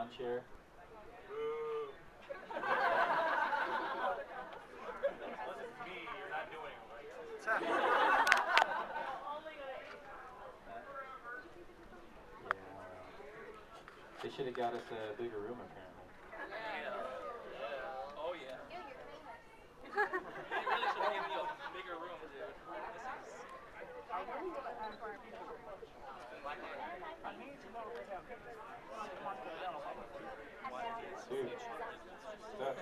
lawn chair. Unless it's me, you're not doing it right. They should have got us a bigger room, apparently. Yeah. Oh yeah. They really should have given you a bigger room, dude. This Dude. Stuff.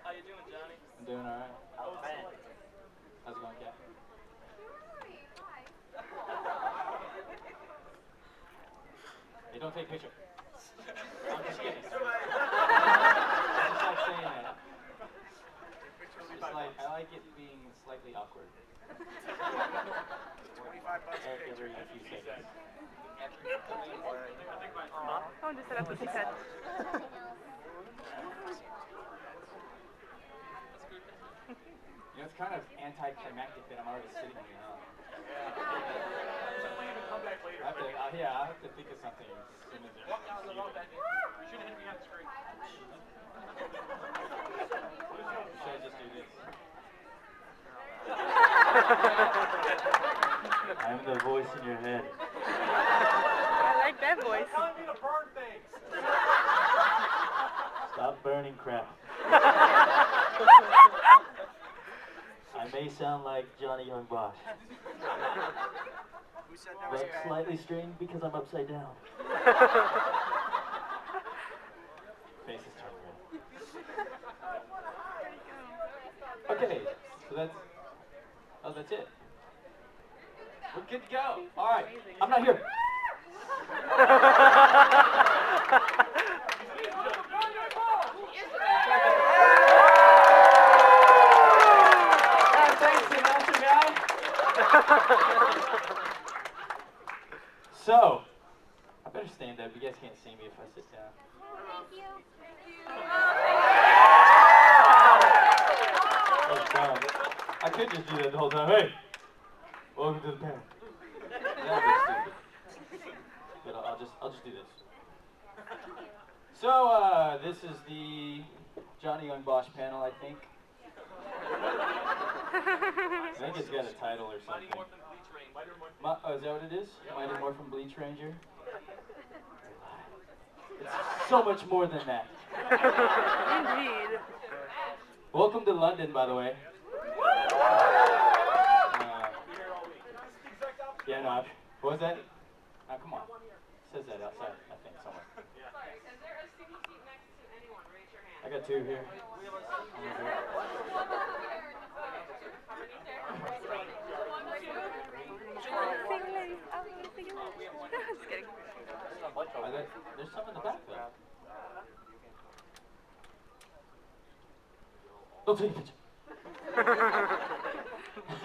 How you doing, Johnny? I'm doing alright. How's it going? How's it going, Kat? Hey, don't take a picture. I'm just kidding. It's just like saying that. It's like, I like it being slightly awkward. 25 bucks a Every picture. few seconds. I'll just set up with the cut. You know, it's kind of anticlimactic that I'm already sitting here, huh? I'll have to think of something as soon as Walk down the road back there. You should have hit me on the screen. Should I just do this? I'm the voice in your head. I like that voice. Telling me to burn things. Stop burning crap. I may sound like Johnny Yong Bosch, Who said that was but bad? slightly strained because I'm upside down. Face is turned red. Okay, so that's it. We're good to go. All right, I'm not here. Thanks, announcer guy. So, I better stand up. You guys can't see me if I sit down. That was dumb. I could just do that the whole time. Hey, welcome to the panel. That would be stupid. But I'll just do this. So, this is the Johnny Yong Bosch panel, I think. I think it's got a title or something. Mighty Morphin Bleach Rain. Oh, is that what it is? Mighty Morphin Bleach Ranger? It's so much more than that. Indeed. Welcome to London, by the way. Yeah, no, what was that? Oh, come on. It says that outside, I think, somewhere. Sorry, is there a single seat next to anyone? Raise your hand. I got two here. Just kidding. There's some in the back, though. Don't take a picture.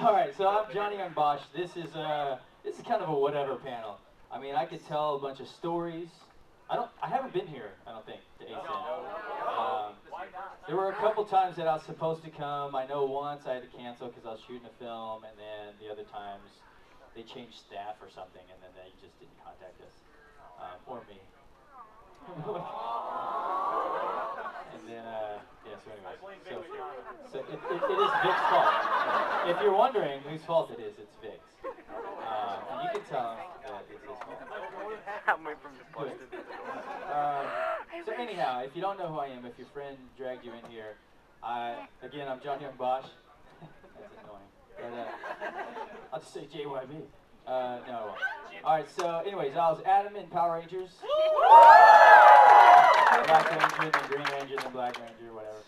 All right, so I'm Johnny Yong Bosch. This is kind of a whatever panel. I mean, I could tell a bunch of stories. I haven't been here, I don't think, to Acen. There were a couple times that I was supposed to come. I know once I had to cancel because I was shooting a film, and then the other times they changed staff or something, and then they just didn't contact us or me. And then, yeah. So anyways, so it is Vic's fault. If you're wondering whose fault it is, it's Vic's. And you can tell him that it's his fault. Halfway from the busted. So anyhow, if you don't know who I am, if your friend dragged you in here, again, I'm Johnny Yong Bosch. That's annoying. But, I'll just say JYB. No. All right. So, anyways, I was Adam in Power Rangers. Black Ranger, then Green Ranger, then Black Ranger, whatever.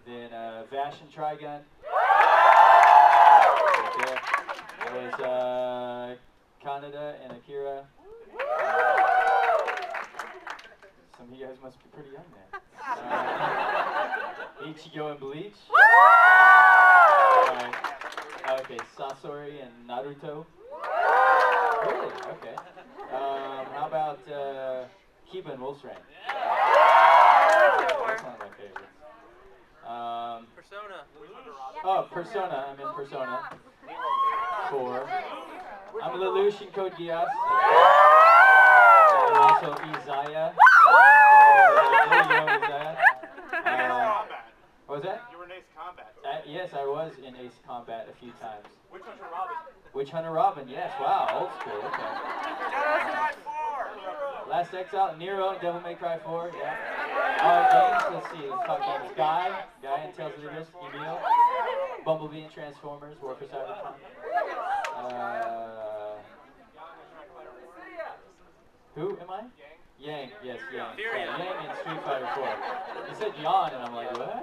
Then Vash and Trigun. Right there. There's Kaneda and Akira. Some of you guys must be pretty young then. Ichigo and Bleach. Okay, Sasori and Naruto. Really? Okay. How about Kiba and Wolf's Rain? That's one of my favorites. Persona. Oh, Persona. I'm in Persona 4. I'm Lelouch in Code Geass. I'm also Isaiah. What was that? You were in Ace Combat. Yes, I was in Ace Combat a few times. Witch Hunter Robin. Witch Hunter Robin, yes. Wow, old school. Okay. Devil May Cry 4. Last Exile, Nero, and Devil May Cry 4. Yeah. Games. Let's see. Let's talk games. Guy in Tales of the Abyss. Emil. Bumblebee and Transformers. War for Cybertron. Who am I? Yang. Yes, Yang. Yeah, Yang in Street Fighter 4. You said yawn, and I'm like, what?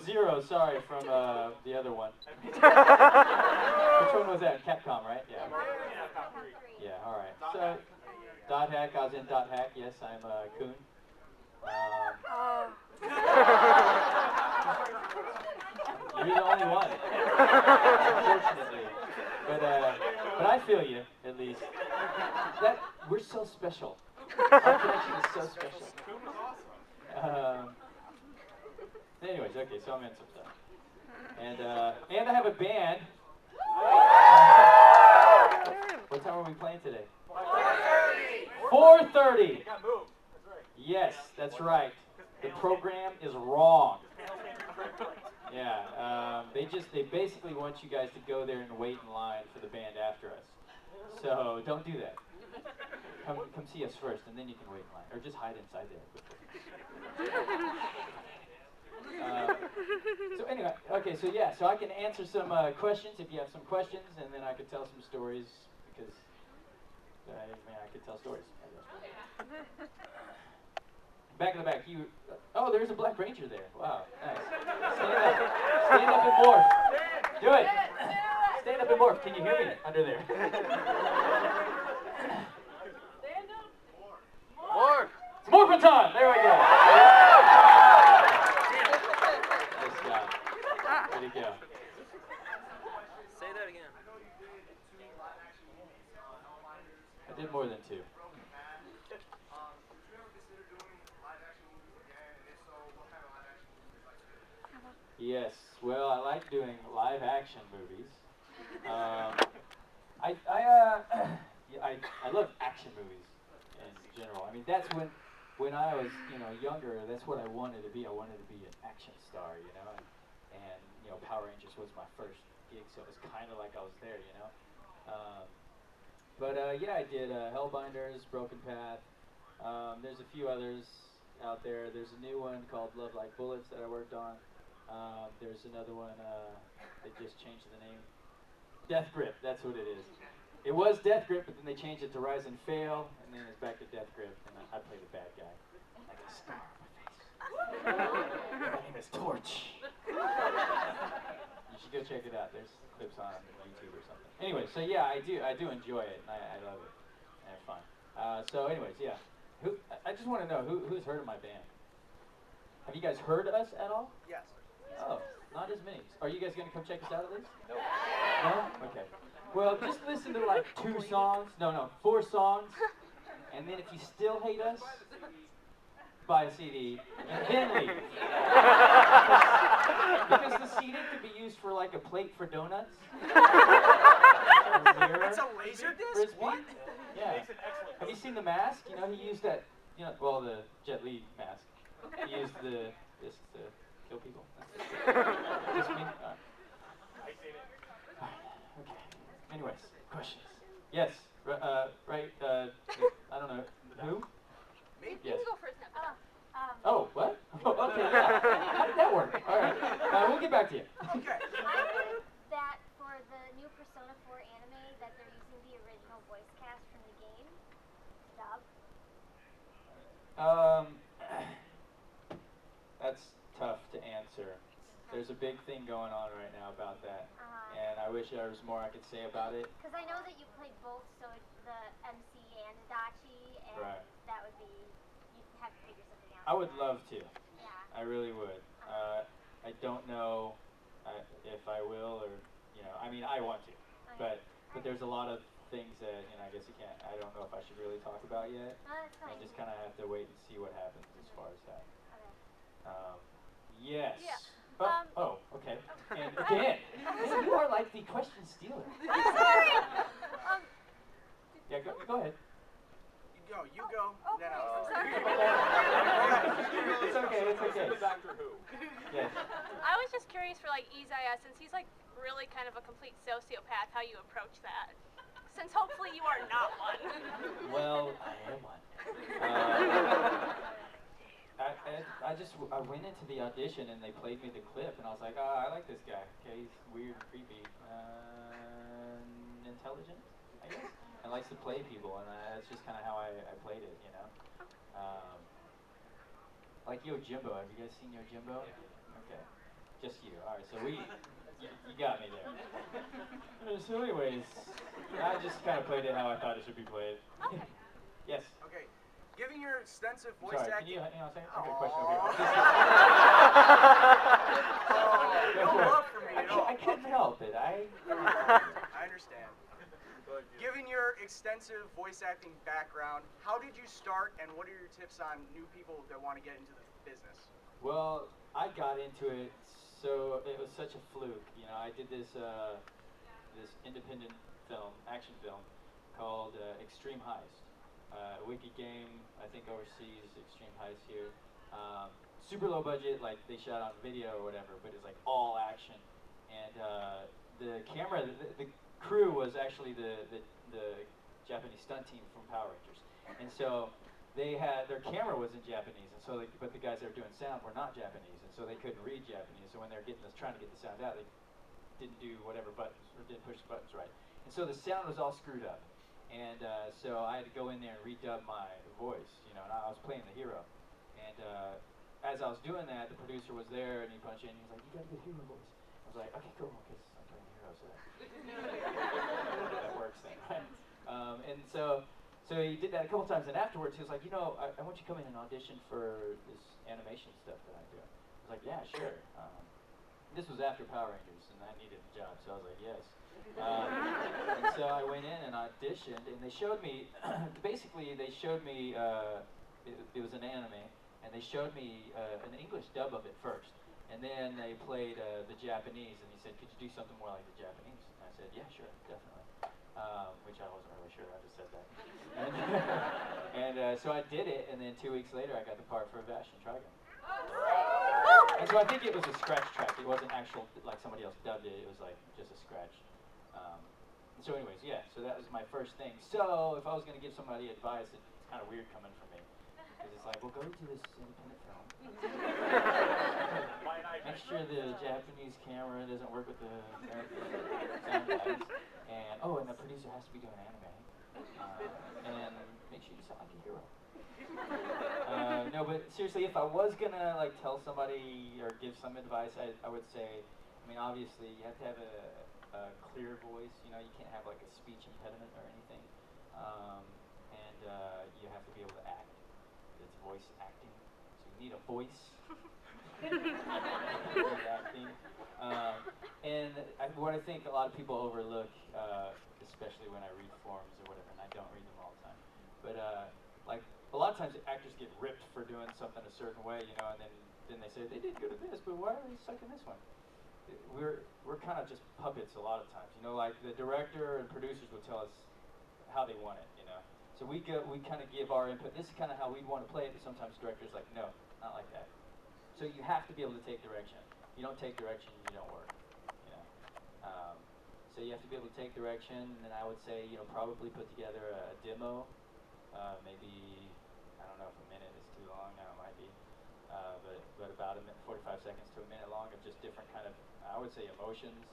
Zero. Sorry, from the other one. Which one was that? Capcom, right? Yeah. Yeah. All right. So, Dot Hack. I was in Dot Hack. Yes, I'm Coon. You're the only one, unfortunately. But I feel you, at least. That we're so special. Our connection is so special. Anyways, okay, so I'm in some stuff, and I have a band. What time are we playing today? 4:30. Yes, that's right. The program is wrong. Yeah, they basically want you guys to go there and wait in line for the band after us. So don't do that. Come see us first, and then you can wait in line, or just hide inside there. So anyway, okay, so yeah, so I can answer some questions if you have some questions, and then I could tell some stories because I could tell stories. Back in the back, oh, there's a Black Ranger there. Wow, nice. Stand up and morph. Do it. Stand up and morph. Can you hear me under there? Stand up. Morph. It's morphin' time. There we go. Nice job. Way to go. Say that again. I did more than two. Yes, well, I like doing live action movies. I love action movies in general. I mean, that's when I was younger. That's what I wanted to be. I wanted to be an action star, and Power Rangers was my first gig, so it was kind of like I was there, Yeah, I did Hellbinders, Broken Path. There's a few others out there. There's a new one called Love Like Bullets that I worked on. There's another one, they just changed the name. Death Grip, that's what it is. It was Death Grip, but then they changed it to Rise and Fail, and then it's back to Death Grip, and I play the bad guy. Like a scar on my face. My name is Torch. You should go check it out. There's clips on YouTube or something. Anyway, so yeah, I do enjoy it, and I love it. I have fun. So anyways, yeah. I just want to know, who's heard of my band? Have you guys heard us at all? Yes. Oh, not as many. Are you guys going to come check us out at least? No. No? Okay. Well, just listen to like 2 songs. No, 4 songs. And then if you still hate us, buy a CD and then leave. Because the CD could be used for like a plate for donuts. It's a laser disc? Frisbee. What? Yeah. Have you seen The Mask? The Jet Li mask. He used this to kill people. Just me? Alright. Okay. Anyways, questions. Yes. Right. I don't know. Who? Me? Yes. You go first now. Oh, what? Okay, yeah. How did that work? Alright. We'll get back to you. Okay. I heard that for the new Persona 4 anime that they're using the original voice cast from the game dub. That's tough to answer. There's a big thing going on right now about that, and I wish there was more I could say about it. Because I know that you played both, so the MC and Adachi, and Right. that would be, you'd have to figure something out. I would love to. Yeah. I really would. I don't know if I will, or I want to, but there's a lot of things that I guess you can't. I don't know if I should really talk about yet. No, that's I fine. just kind of have to wait and see what happens as far as that. Okay. Yes. Yeah. Okay. And again, you are like the question stealer. I'm sorry. Yeah, go ahead. You go. Then I'll. It's okay, it's okay. Doctor Who. Yes. I was just curious for like Isaiah, since he's like really kind of a complete sociopath, how you approach that. Since hopefully you are not one. Well, I am one. I went into the audition and they played me the clip and I was like, oh, I like this guy. Okay, he's weird and creepy, intelligent, I guess, and likes to play people, and that's just kind of how I played it, you know. Like Yo Jimbo. Have you guys seen Yo Jimbo? Okay, just you. All right, so you got me there. So anyways, I just kind of played it how I thought it should be played. Yes. Okay. Given your extensive voice Sorry, acting. can you hang on a second? I got a question over here. No love for me at all. I couldn't help it. I understand. Given your extensive voice acting background, how did you start, and what are your tips on new people that want to get into the business? Well, I got into it, so it was such a fluke. You know, I did this independent action film called Extreme Heist. Wiki game, I think overseas, Extreme Heist here. Super low budget, like they shot on video or whatever, but it's like all action. And the camera, the crew was actually the Japanese stunt team from Power Rangers. And so they had, their camera was in Japanese, and so but the guys that were doing sound were not Japanese, and so they couldn't read Japanese. So when they were trying to get the sound out, they didn't do whatever buttons, or didn't push the buttons right. And so the sound was all screwed up. And so I had to go in there and redub my voice, you know, and I was playing the hero. And as I was doing that, the producer was there, and he punched in, and he was like, you got a good hero voice. I was like, okay, cool, because I'm playing the hero, so that works then, right? And so he did that a couple times, and afterwards he was like, you know, I want you to come in and audition for this animation stuff that I do. I was like, yeah, sure. This was after Power Rangers, and I needed a job, so I was like, yes. And so I went in and auditioned, and they showed me, basically they showed me, it was an anime, and they showed me an English dub of it first. And then they played the Japanese, and he said, could you do something more like the Japanese? And I said, yeah, sure, definitely. Which I wasn't really sure, I just said that. And so I did it, and then 2 weeks later I got the part for Vash and Trigon. And so I think it was a scratch track. It wasn't actual, like somebody else dubbed it. It was like just a scratch. So anyways, yeah, so that was my first thing. So if I was going to give somebody advice, it's kind of weird coming from me. Because it's like, well, go to this independent film. Make sure the Japanese camera doesn't work with the American sound guys. And, and the producer has to be doing anime. And make sure you sound like a hero. No, but seriously, if I was gonna like tell somebody or give some advice, I would say, I mean, obviously you have to have a clear voice. You know, you can't have like a speech impediment or anything, and you have to be able to act. It's voice acting, so you need a voice. Acting. What I think a lot of people overlook, especially when I read forums or whatever, and I don't read them all the time, but like a lot of times actors get ripped for doing something a certain way, you know, and then they say they did good at this, but why are they stuck in this one? We're kind of just puppets a lot of times, you know, like the director and producers will tell us how they want it, you know. So we kind of give our input. This is kind of how we want to play it, but sometimes directors like, no, not like that. So you have to be able to take direction. You don't take direction, you don't work. You know. So you have to be able to take direction, and then I would say, you know, probably put together a demo. Maybe, I don't know if a minute is too long. Now it might be, but about 45 seconds to a minute long of just different kind of, I would say, emotions.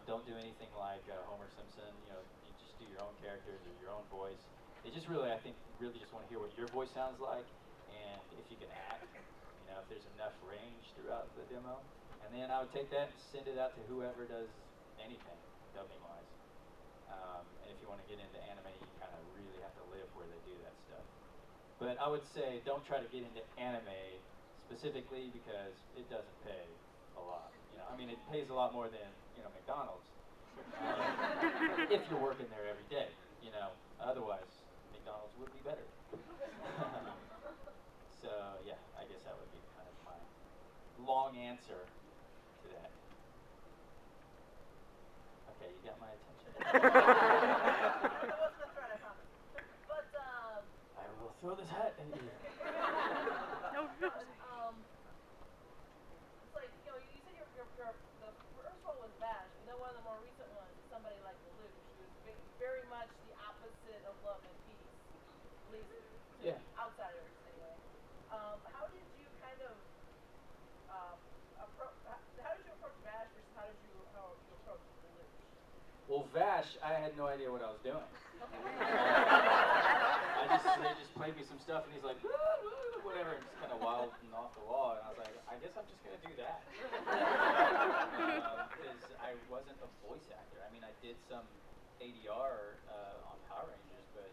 Don't do anything like Homer Simpson. You know, you just do your own characters or your own voice. They just really, I think, really just want to hear what your voice sounds like, and if you can act. You know, if there's enough range throughout the demo. And then I would take that and send it out to whoever does anything, dubbing-wise. And if you want to get into anime, you kind of really have to live where they do that stuff. But I would say don't try to get into anime specifically because it doesn't pay a lot. You know, I mean, it pays a lot more than, you know, McDonald's. If you're working there every day, you know. Otherwise, McDonald's would be better. So yeah, I guess that would be kind of my long answer to that. Okay, you got my attention. opposite of love and peace, at least to Yeah. outsiders anyway. How did you kind of approach? How did you approach Vash versus how you approach Lelouch? Well, Vash, I had no idea what I was doing. They just played me some stuff, and he's like, "Woo, woo," whatever, and just kind of wild and off the wall. And I was like, I guess I'm just gonna do that. Because I wasn't a voice actor. I mean, I did some ADR on Power Rangers, but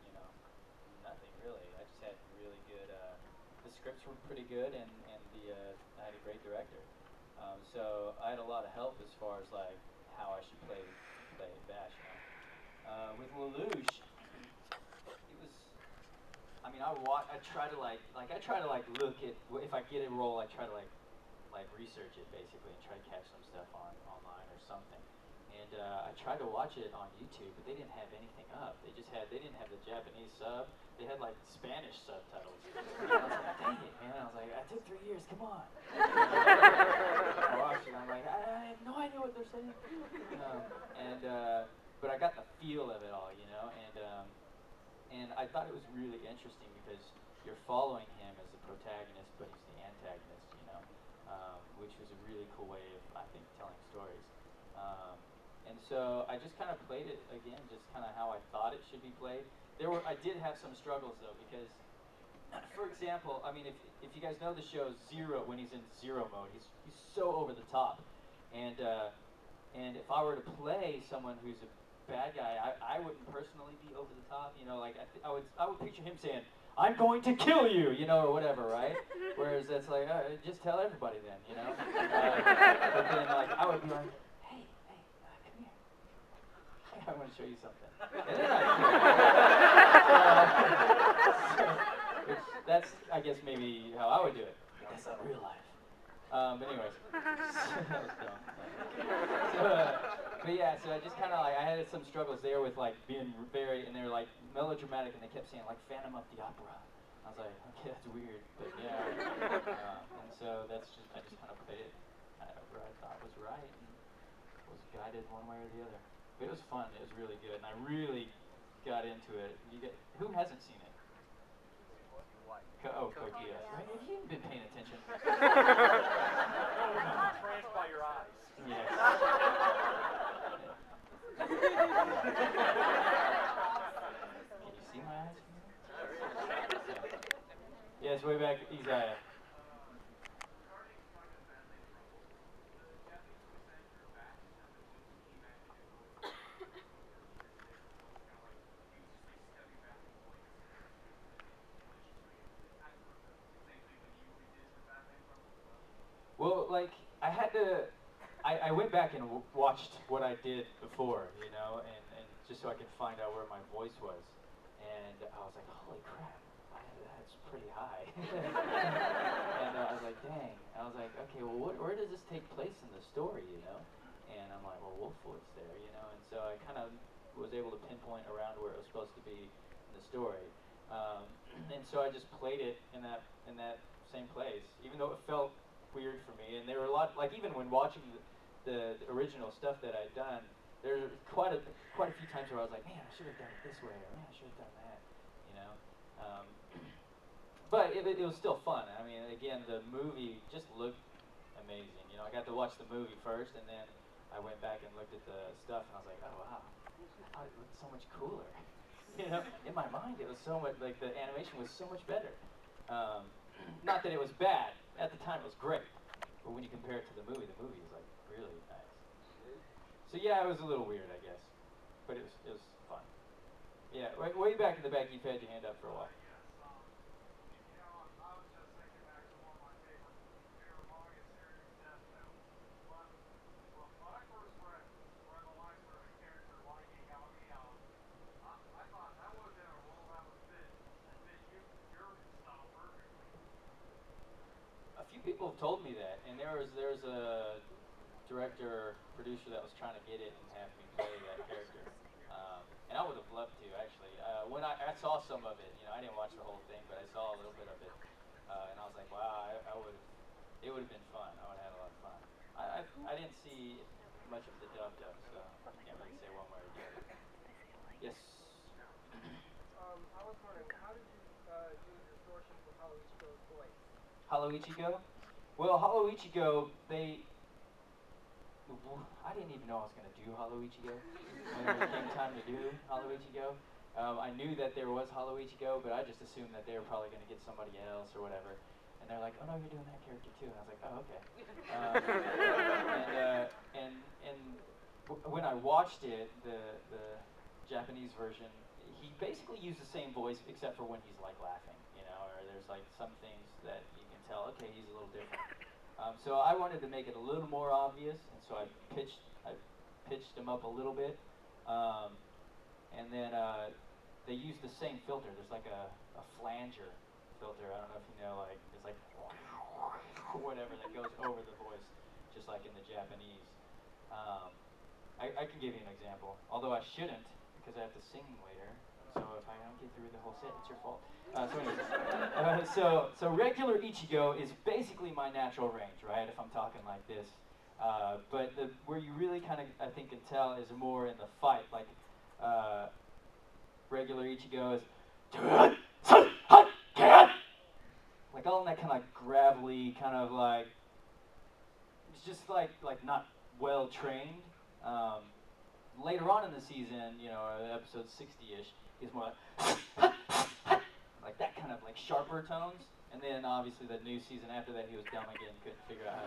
nothing really. I just had really good. The scripts were pretty good, and I had a great director. So I had a lot of help as far as like how I should play Vash. With Lelouch, it was. I mean, I try to look at if I get a role, I try to like research it basically and try to catch some stuff online or something. And I tried to watch it on YouTube, but they didn't have anything up. They didn't have the Japanese sub. They had like Spanish subtitles. And I was like, dang it, man! I was like, I took 3 years. Come on. I watched it. I'm like, I have no idea what they're saying. But I got the feel of it all, and I thought it was really interesting because you're following him as the protagonist, but he's the antagonist, which was a really cool way of, I think, telling stories. And so I just kind of played it again, just kind of how I thought it should be played. I did have some struggles though, because, for example, I mean, if you guys know the show Zero, when he's in Zero mode, he's so over the top, and if I were to play someone who's a bad guy, I wouldn't personally be over the top, like I would picture him saying, "I'm going to kill you," or whatever, right? Whereas that's like, just tell everybody then, but then like I would be like, hey, come here. I want to show you something. And then that's, I guess, maybe how I would do it. That's not real life. But anyways, that was dumb. But yeah, so I just kind of I had some struggles there with like being and they were like melodramatic, and they kept saying like Phantom of the Opera. I was like, okay, that's weird, but yeah. And so I just kind of played it where I thought was right, and was guided one way or the other. But it was fun. It was really good, and I really got into it. Who hasn't seen it? Coach, yes. yeah. Have you been paying attention? Tranced by your eyes. Yes. Can you see my eyes? Yes, way back, Isaiah. Well, like, I went back and watched what I did before, and just so I could find out where my voice was. And I was like, holy crap, that's pretty high. And I was like, dang. I was like, okay, well, where does this take place in the story, And I'm like, well, Wolfwood's there, And so I kind of was able to pinpoint around where it was supposed to be in the story. And so I just played it in that same place, even though it felt weird for me. And there were a lot, like even when watching the original stuff that I'd done, there were quite a few times where I was like, man, I should have done it this way, or man, I should have done that, But it was still fun. I mean, again, the movie just looked amazing. I got to watch the movie first, and then I went back and looked at the stuff, and I was like, oh wow, I thought it looked so much cooler. In my mind, it was so much, like the animation was so much better. Not that it was bad. At the time, it was great. But when you compare it to the movie was like really nice. So yeah, it was a little weird, I guess. But it was fun. Yeah, way back in the back, you've had your hand up for a while. A few people have told me that, and there's a director, producer that was trying to get it and have me play that character. And I would have loved to, actually. When I saw some of it, I didn't watch the whole thing, but I saw a little bit of it. And I was like, wow, it would have been fun. I would have had a lot of fun. I didn't see much of the dub, so I can't really say one way or the other. Yes. I was wondering, how did you use distortion for Haruichigo's voice? Haloichigo? Well, Haloichigo, I didn't even know I was going to do Haloichigo when it came time to do Haloichigo. I knew that there was Haloichigo, but I just assumed that they were probably going to get somebody else or whatever. And they're like, oh no, you're doing that character too. And I was like, oh, okay. When I watched it, the Japanese version, he basically used the same voice except for when he's like laughing, you know, or there's like some things that you can tell, okay, he's a little different. So I wanted to make it a little more obvious, and so I pitched him up a little bit, and then they used the same filter. There's like a flanger filter. I don't know if you know, like it's like whatever that goes over the voice, just like in the Japanese. I can give you an example, although I shouldn't because I have to sing later. So if I don't get through the whole set, it's your fault. So regular Ichigo is basically my natural range, right? If I'm talking like this, but where you really kind of I think can tell is more in the fight. Like regular Ichigo is like all in that kind of gravelly kind of like it's just like not well trained. Later on in the season, you know, episode 60-ish, he's more like that kind of like sharper tones. And then obviously the new season after that, he was dumb again, couldn't figure out how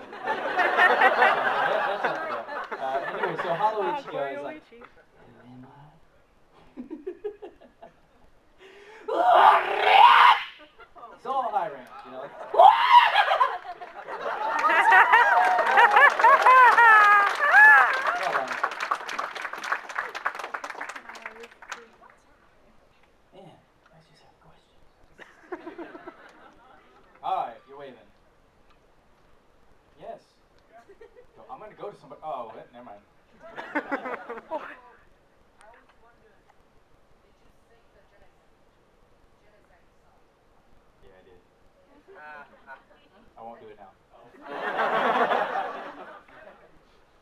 to. Anyway, so Haloichigo is like. It's all high range, you know. Man, I just have questions. Alright, you're waving. Yes. So I'm gonna go to somebody. Oh, never mind. Yeah, I did. I won't do it now.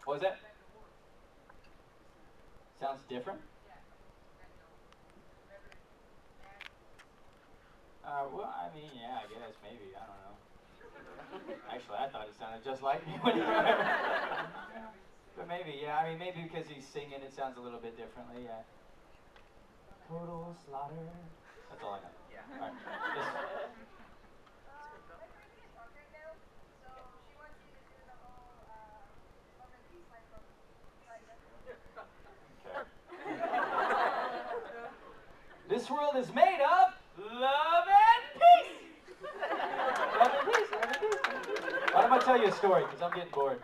What was that? Sounds different? Well, I mean, yeah, I guess, maybe, I don't know. Actually, I thought it sounded just like me when he But maybe, yeah, I mean, maybe because he's singing, it sounds a little bit differently, yeah. Total slaughter. That's all I know. Yeah. All right. This world is made of love and peace. Love and peace, love and peace. Why don't I tell you a story? Because I'm getting bored.